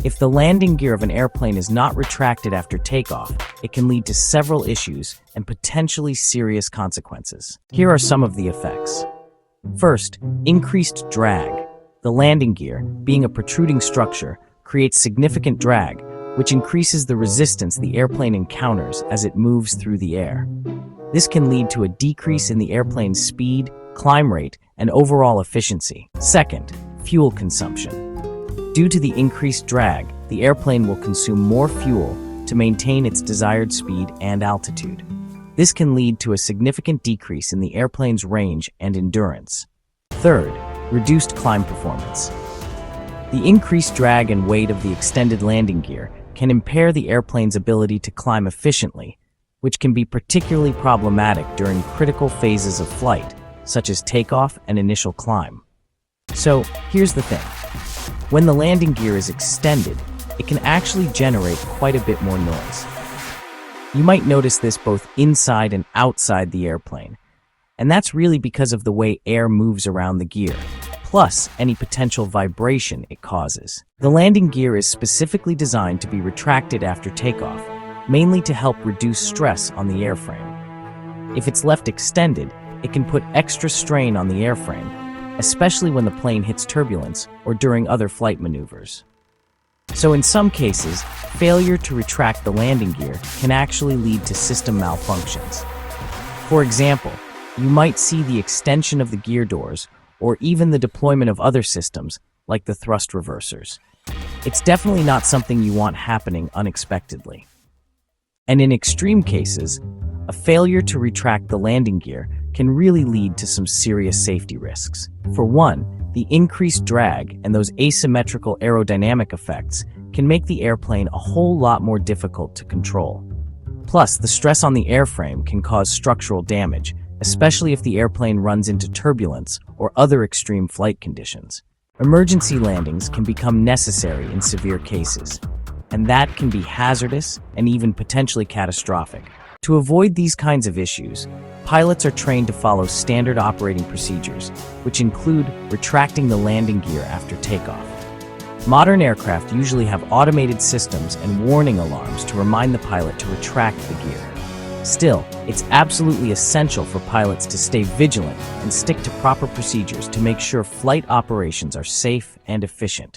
If the landing gear of an airplane is not retracted after takeoff, it can lead to several issues and potentially serious consequences. Here are some of the effects. First, increased drag. The landing gear, being a protruding structure, creates significant drag, which increases the resistance the airplane encounters as it moves through the air. This can lead to a decrease in the airplane's speed, climb rate, and overall efficiency. Second, fuel consumption. Due to the increased drag, the airplane will consume more fuel to maintain its desired speed and altitude. This can lead to a significant decrease in the airplane's range and endurance. Third, reduced climb performance. The increased drag and weight of the extended landing gear can impair the airplane's ability to climb efficiently, which can be particularly problematic during critical phases of flight, such as takeoff and initial climb. So, here's the thing. When the landing gear is extended, it can actually generate quite a bit more noise. You might notice this both inside and outside the airplane, and that's really because of the way air moves around the gear, plus any potential vibration it causes. The landing gear is specifically designed to be retracted after takeoff, mainly to help reduce stress on the airframe. If it's left extended, it can put extra strain on the airframe, especially when the plane hits turbulence or during other flight maneuvers. So in some cases, failure to retract the landing gear can actually lead to system malfunctions. For example, you might see the extension of the gear doors or even the deployment of other systems, like the thrust reversers. It's definitely not something you want happening unexpectedly. And in extreme cases, a failure to retract the landing gear can really lead to some serious safety risks. For one, the increased drag and those asymmetrical aerodynamic effects can make the airplane a whole lot more difficult to control. Plus, the stress on the airframe can cause structural damage, especially if the airplane runs into turbulence or other extreme flight conditions. Emergency landings can become necessary in severe cases, and that can be hazardous and even potentially catastrophic. To avoid these kinds of issues, pilots are trained to follow standard operating procedures, which include retracting the landing gear after takeoff. Modern aircraft usually have automated systems and warning alarms to remind the pilot to retract the gear. Still, it's absolutely essential for pilots to stay vigilant and stick to proper procedures to make sure flight operations are safe and efficient.